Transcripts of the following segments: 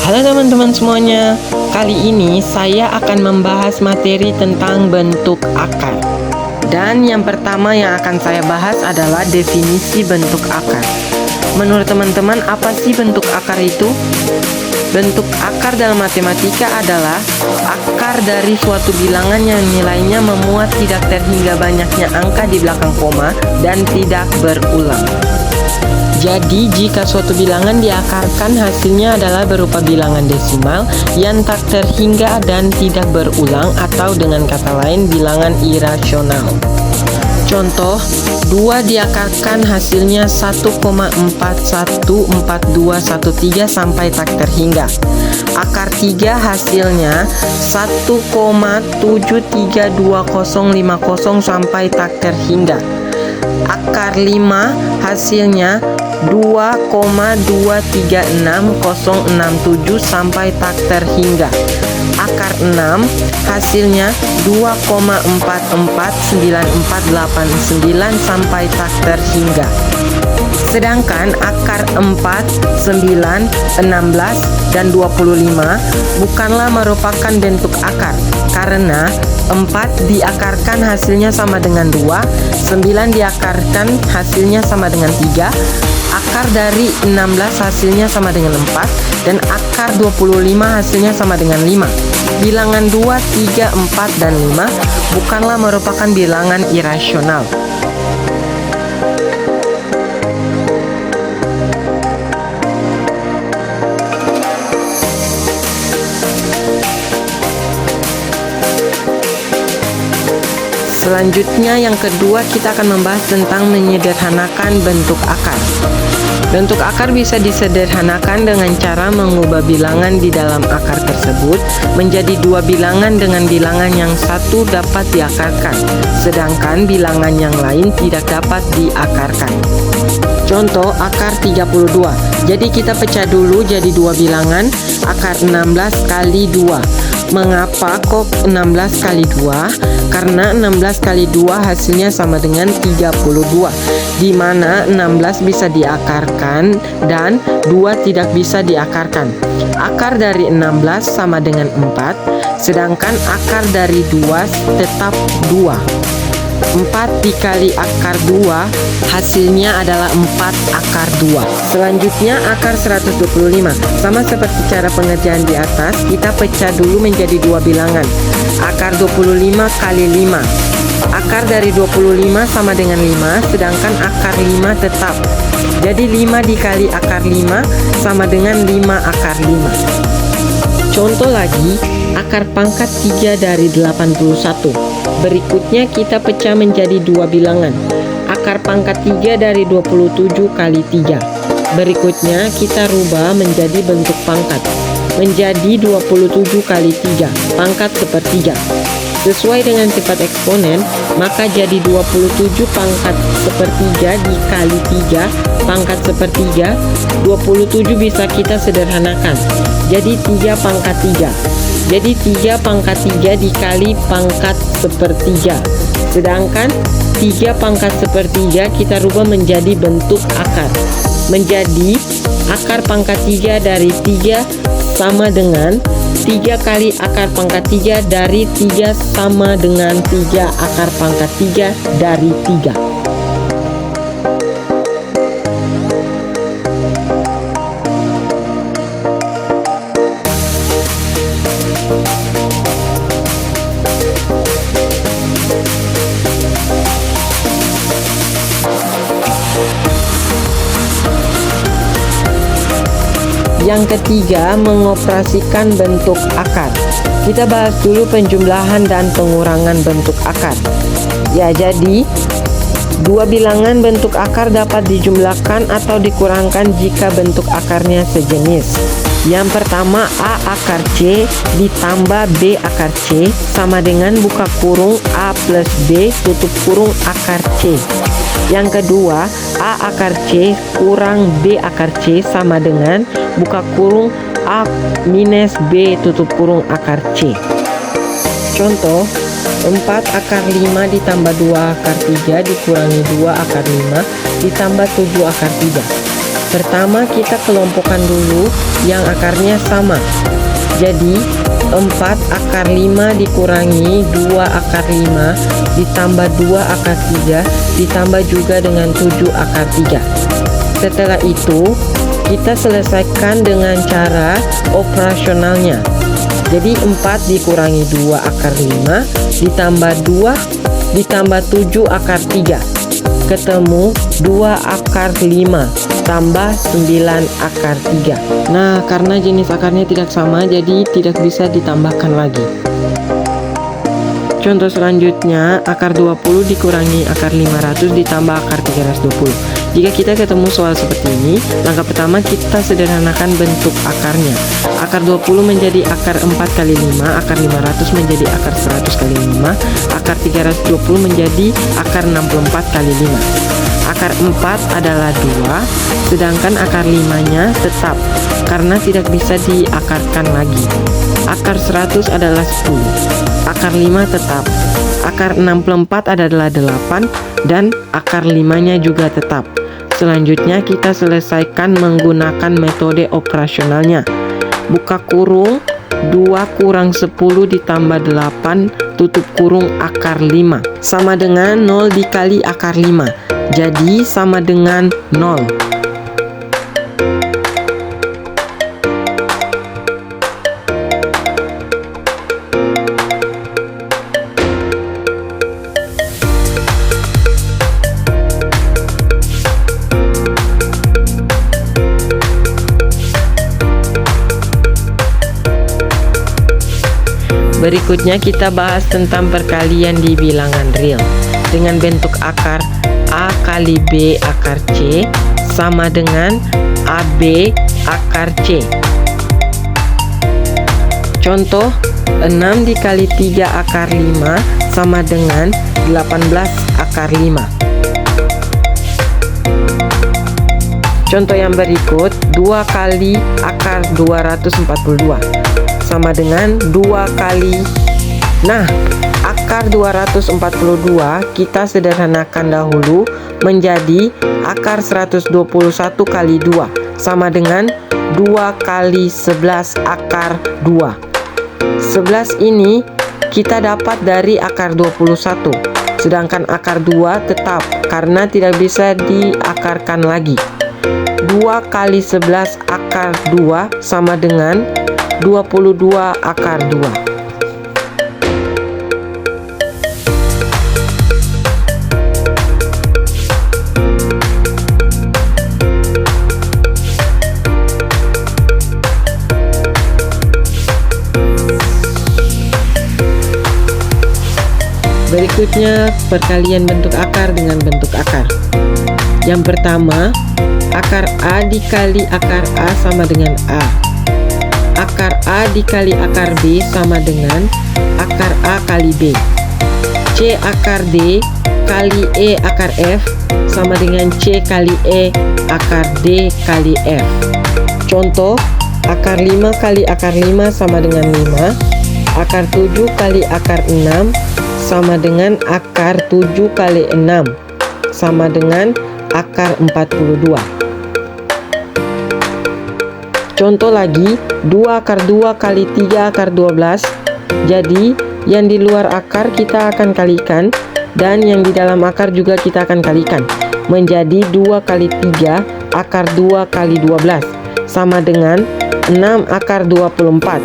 Halo teman-teman semuanya, kali ini saya akan membahas materi tentang bentuk akar. Dan yang pertama yang akan saya bahas adalah definisi bentuk akar. Menurut teman-teman, apa sih bentuk akar itu? Bentuk akar dalam matematika adalah akar dari suatu bilangan yang nilainya memuat tidak terhingga banyaknya angka di belakang koma dan tidak berulang. Jadi, jika suatu bilangan diakarkan, hasilnya adalah berupa bilangan desimal yang tak terhingga dan tidak berulang, atau dengan kata lain, bilangan irasional. Contoh, 2 diakarkan hasilnya 1,414213 sampai tak terhingga. Akar 3 hasilnya 1,732050 sampai tak terhingga. Akar 5 hasilnya 2,236067 sampai tak terhingga. Akar 6 hasilnya 2,449489 sampai tak terhingga. Sedangkan akar 4, 9, 16, dan 25 bukanlah merupakan bentuk akar, karena 4 diakarkan hasilnya sama dengan 2, 9 diakarkan hasilnya sama dengan 3, akar dari 16 hasilnya sama dengan 4, dan akar 25 hasilnya sama dengan 5. Bilangan 2, 3, 4, dan 5 bukanlah merupakan bilangan irasional. Selanjutnya yang kedua, kita akan membahas tentang menyederhanakan bentuk akar. Bentuk akar bisa disederhanakan dengan cara mengubah bilangan di dalam akar tersebut menjadi 2 bilangan dengan bilangan yang satu dapat diakarkan, sedangkan bilangan yang lain tidak dapat diakarkan. Contoh, akar 32. Jadi kita pecah dulu jadi 2 bilangan, akar 16 kali 2. Mengapa kok 16 kali 2? Karena 16 kali 2 hasilnya sama dengan 32, di mana 16 bisa diakarkan dan 2 tidak bisa diakarkan. Akar dari 16 sama dengan 4, sedangkan akar dari 2 tetap 2. 4 dikali akar 2 hasilnya adalah 4 akar 2. Selanjutnya akar 125. Sama seperti cara pengerjaan di atas, kita pecah dulu menjadi 2 bilangan. Akar 25 kali 5. Akar dari 25 sama dengan 5, sedangkan akar 5 tetap. Jadi 5 dikali akar 5 sama dengan 5 akar 5. Contoh lagi, akar pangkat 3 dari 81. Berikutnya kita pecah menjadi 2 bilangan. Akar pangkat 3 dari 27 kali 3. Berikutnya kita rubah menjadi bentuk pangkat, menjadi 27 kali 3, pangkat sepertiga. Sesuai dengan sifat eksponen, maka jadi 27 pangkat sepertiga dikali 3 pangkat sepertiga. 27 bisa kita sederhanakan, jadi 3 pangkat 3. Jadi 3 pangkat 3 dikali pangkat sepertiga. Sedangkan 3 pangkat sepertiga kita rubah menjadi bentuk akar. Menjadi akar pangkat 3 dari 3 sama dengan 3 kali akar pangkat 3 dari 3 sama dengan 3 akar pangkat 3 dari 3. Yang ketiga, mengoperasikan bentuk akar. Kita bahas dulu penjumlahan dan pengurangan bentuk akar. Ya, jadi 2 bilangan bentuk akar dapat dijumlahkan atau dikurangkan jika bentuk akarnya sejenis. Yang pertama, A akar C ditambah B akar C sama dengan buka kurung A plus B tutup kurung akar C. Yang kedua, A akar C kurang B akar C sama dengan buka kurung A minus B tutup kurung akar C. Contoh, 4 akar 5 ditambah 2 akar 3 dikurangi 2 akar 5 ditambah 7 akar 3. Pertama kita kelompokkan dulu yang akarnya sama. Jadi 4 akar 5 dikurangi 2 akar 5 ditambah 2 akar 3 ditambah juga dengan 7 akar 3. Setelah itu kita selesaikan dengan cara operasionalnya. Jadi 4 dikurangi 2 akar 5 ditambah 2 ditambah 7 akar 3 ketemu 2 akar 5 tambah 9 akar 3. Nah, karena jenis akarnya tidak sama, jadi tidak bisa ditambahkan lagi. Contoh selanjutnya, akar 20 dikurangi akar 500 ditambah akar 320. Jika kita ketemu soal seperti ini, langkah pertama kita sederhanakan bentuk akarnya. Akar 20 menjadi akar 4 kali 5, akar 500 menjadi akar 100 kali 5, akar 320 menjadi akar 64 kali 5. Akar 4 adalah 2, sedangkan akar 5-nya tetap, karena tidak bisa diakarkan lagi. Akar 100 adalah 10, akar 5 tetap. Akar 64 adalah 8, dan akar 5-nya juga tetap. Selanjutnya kita selesaikan menggunakan metode operasionalnya. Buka kurung, 2 kurang 10 ditambah 8 tutup kurung akar 5 sama dengan 0 dikali akar 5. Jadi sama dengan 0. Berikutnya kita bahas tentang perkalian di bilangan real dengan bentuk akar A kali B akar C sama dengan AB akar C. Contoh, 6 dikali 3 akar 5 sama dengan 18 akar 5. Contoh yang berikut, 2 kali akar 242 sama dengan 2 kali. Nah, akar 242 kita sederhanakan dahulu menjadi akar 121 kali 2 sama dengan 2 kali 11 akar 2. 11 ini kita dapat dari akar 21, sedangkan akar 2 tetap karena tidak bisa diakarkan lagi. 2 kali 11 akar 2 sama dengan 22 akar 2. Berikutnya perkalian bentuk akar dengan bentuk akar. Yang pertama, akar A dikali akar A sama dengan A. Akar A dikali akar B sama dengan akar A kali B. C akar D kali E akar F sama dengan C kali E akar D kali F. Contoh, akar 5 kali akar 5 sama dengan 5. Akar 7 kali akar 6 sama dengan akar 7 kali 6 sama dengan akar 42. Contoh lagi, 2 akar 2 kali 3 akar 12. Jadi, yang di luar akar kita akan kalikan, dan yang di dalam akar juga kita akan kalikan. Menjadi 2 kali 3 akar 2 kali 12. Sama dengan 6 akar 24.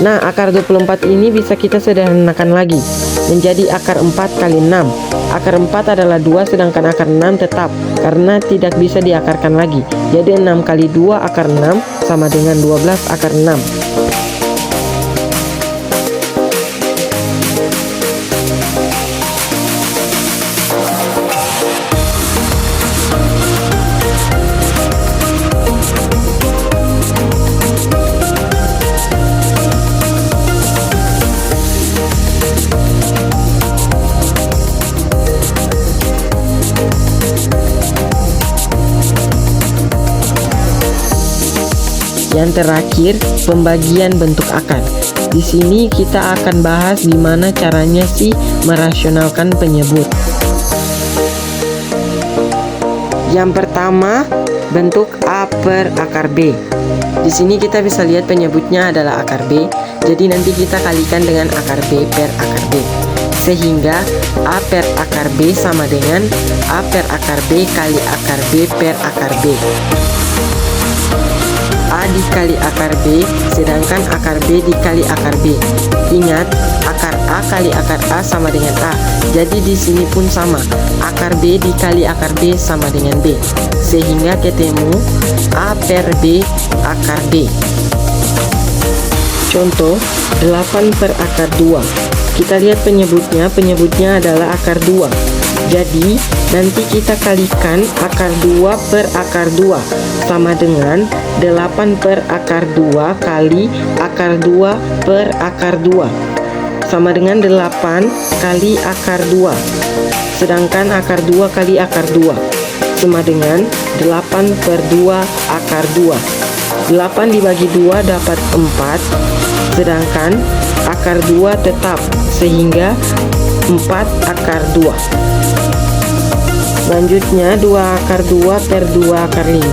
Nah, akar 24 ini bisa kita sederhanakan lagi. Menjadi akar 4 kali 6. Akar 4 adalah 2, sedangkan akar 6 tetap karena tidak bisa diakarkan lagi. Jadi 6 kali 2 akar 6 sama dengan 12 akar 6. Yang terakhir, pembagian bentuk akar. Di sini kita akan bahas gimana caranya sih merasionalkan penyebut. Yang pertama, bentuk A per akar B. Di sini kita bisa lihat penyebutnya adalah akar B, jadi nanti kita kalikan dengan akar B per akar B. Sehingga A per akar B sama dengan A per akar B kali akar B per akar B. A dikali akar B, sedangkan akar B dikali akar B. Ingat, akar A kali akar A sama dengan A. Jadi di sini pun sama, akar B dikali akar B sama dengan B. Sehingga ketemu A per B akar B. Contoh 8 per akar 2. Kita lihat penyebutnya adalah akar 2. Jadi nanti kita kalikan akar 2 per akar 2 sama dengan 8 per akar 2 kali akar 2 per akar 2 sama dengan 8 kali akar 2. Sedangkan akar 2 kali akar 2 sama dengan 8 per 2 akar 2. 8 dibagi 2 dapat 4, sedangkan akar 2 tetap, sehingga 4 akar 2. Selanjutnya 2 akar 2 per 2 akar 5.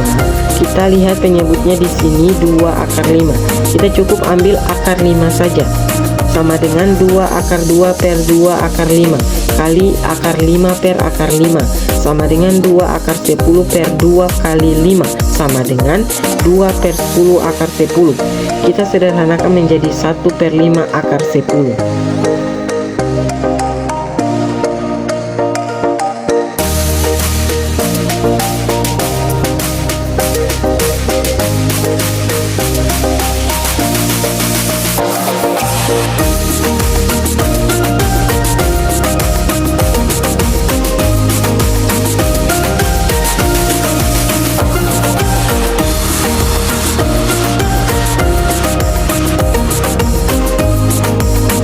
Kita lihat penyebutnya di sini 2 akar 5. Kita cukup ambil akar 5 saja. Sama dengan 2 akar 2 per 2 akar 5 kali akar 5 per akar 5 sama dengan 2 akar 10 per 2 kali 5 sama dengan 2 per 10 akar 10. Kita sederhanakan menjadi 1 per 5 akar 10.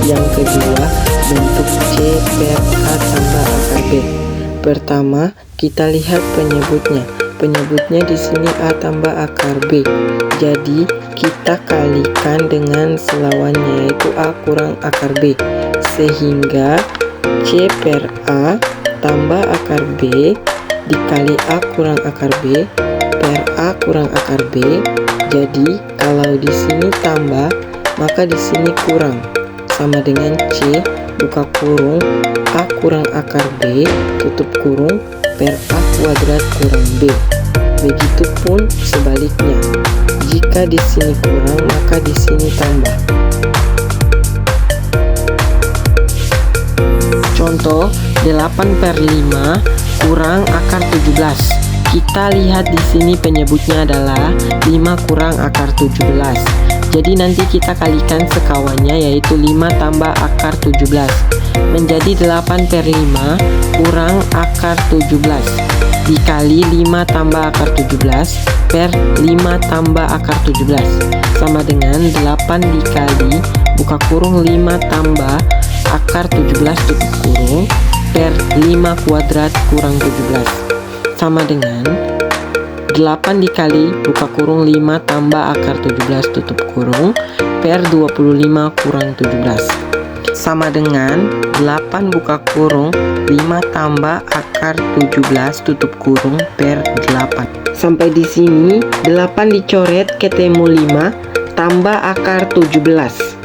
Yang kedua, bentuk C per A tambah akar B. Pertama, kita lihat penyebutnya. Penyebutnya di sini A tambah akar B. Jadi, kita kalikan dengan selawannya, yaitu A kurang akar B. Sehingga C per A tambah akar B dikali A kurang akar B per A kurang akar B. Jadi, kalau di sini tambah, maka di sini kurang. Sama dengan C buka kurung A kurang akar B tutup kurung per A kuadrat kurang B. Begitupun sebaliknya. Jika di sini kurang, maka di sini tambah. Contoh 8 per 5 kurang akar 17. Kita lihat di sini penyebutnya adalah 5 kurang akar 17. Jadi nanti kita kalikan sekawannya, yaitu 5 tambah akar 17 menjadi 8 per 5 kurang akar 17 dikali 5 tambah akar 17 per 5 tambah akar 17 sama dengan 8 dikali buka kurung 5 tambah akar 17 tutup kurung per 5 kuadrat kurang 17 sama dengan 8 dikali buka kurung 5 tambah akar 17 tutup kurung per 25 kurang 17 sama dengan 8 buka kurung 5 tambah akar 17 tutup kurung per 8. Sampai di sini 8 dicoret ketemu 5 tambah akar 17.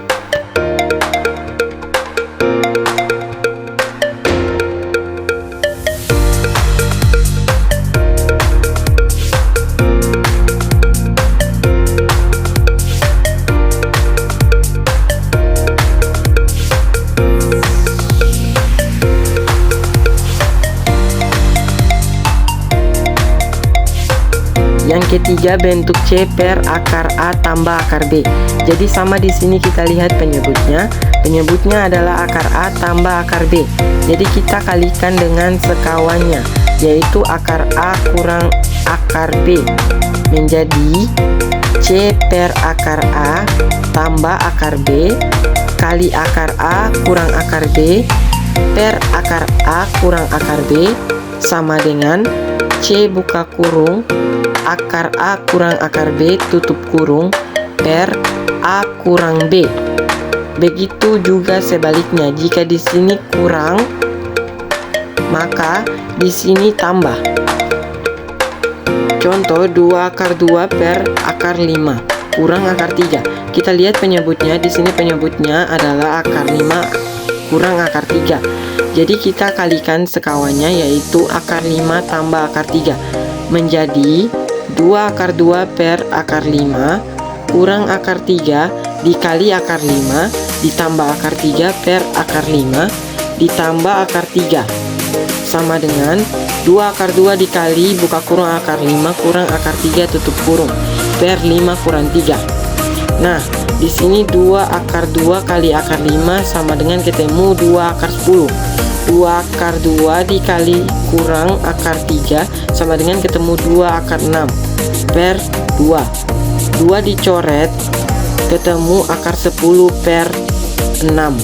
Yang ketiga, bentuk C per akar A tambah akar B. Jadi sama di sini kita lihat penyebutnya. Penyebutnya adalah akar A tambah akar B. Jadi kita kalikan dengan sekawannya, yaitu akar A kurang akar B menjadi C per akar A tambah akar B kali akar A kurang akar B per akar A kurang akar B sama dengan C buka kurung akar A kurang akar B tutup kurung per A kurang B. Begitu juga sebaliknya, jika di sini kurang, maka di sini tambah. Contoh 2 akar 2 per akar 5 kurang akar 3. Kita lihat penyebutnya. Di sini penyebutnya adalah akar 5 kurang akar 3. Jadi kita kalikan sekawannya, yaitu akar 5 tambah akar 3 menjadi 2 akar 2 per akar 5 kurang akar 3 dikali akar 5 ditambah akar 3 per akar 5 ditambah akar 3 sama dengan 2 akar 2 dikali buka kurung akar 5 kurang akar 3 tutup kurung per 5 kurang 3. Nah, di sini 2 akar 2 kali akar 5 sama dengan ketemu 2 akar 10. 2 akar 2 dikali kurang akar 3 sama dengan ketemu 2 akar 6 per 2. 2 dicoret, ketemu akar 10 per 6.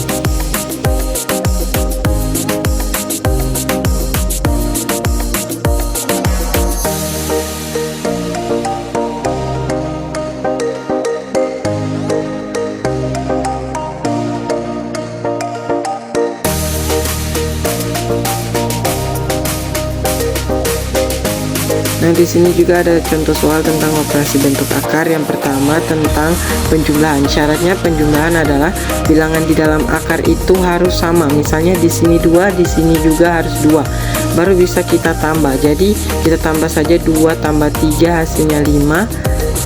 Nah, di sini juga ada contoh soal tentang operasi bentuk akar. Yang pertama tentang penjumlahan. Syaratnya penjumlahan adalah bilangan di dalam akar itu harus sama. Misalnya di sini 2, di sini juga harus 2. Baru bisa kita tambah. Jadi kita tambah saja 2 tambah 3 hasilnya 5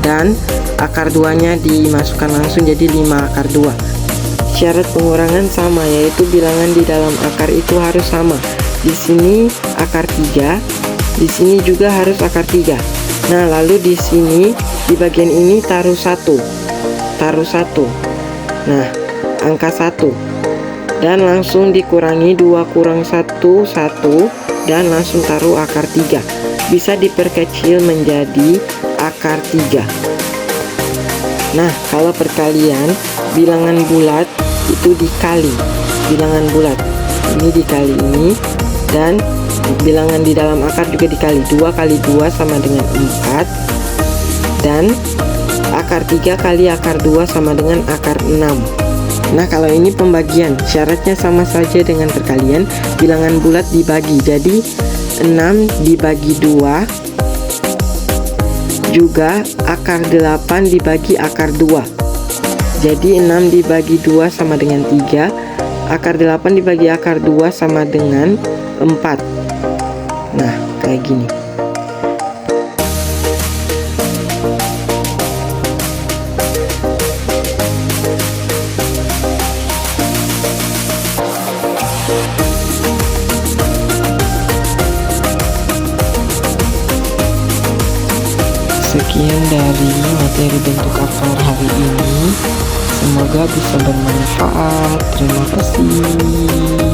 dan akar 2-nya dimasukkan langsung jadi 5 akar 2. Syarat pengurangan sama, yaitu bilangan di dalam akar itu harus sama. Di sini akar 3, di sini juga harus akar 3. Nah, lalu di sini di bagian ini taruh 1. Nah, angka 1. Dan langsung dikurangi 2 kurang 1 1 dan langsung taruh akar 3. Bisa diperkecil menjadi akar 3. Nah, kalau perkalian bilangan bulat itu dikali. Bilangan bulat ini dikali ini, dan bilangan di dalam akar juga dikali. 2 kali 2 sama dengan 4, dan akar 3 kali akar 2 sama dengan akar 6. Nah, kalau ini pembagian, syaratnya sama saja dengan perkalian. Bilangan bulat dibagi, jadi 6 dibagi 2 juga akar 8 dibagi akar 2. Jadi 6 dibagi 2 sama dengan 3, akar 8 dibagi akar 2 sama dengan 4. Nah, kayak gini. Sekian dari materi bentuk akar hari ini. Semoga bisa bermanfaat. Terima kasih.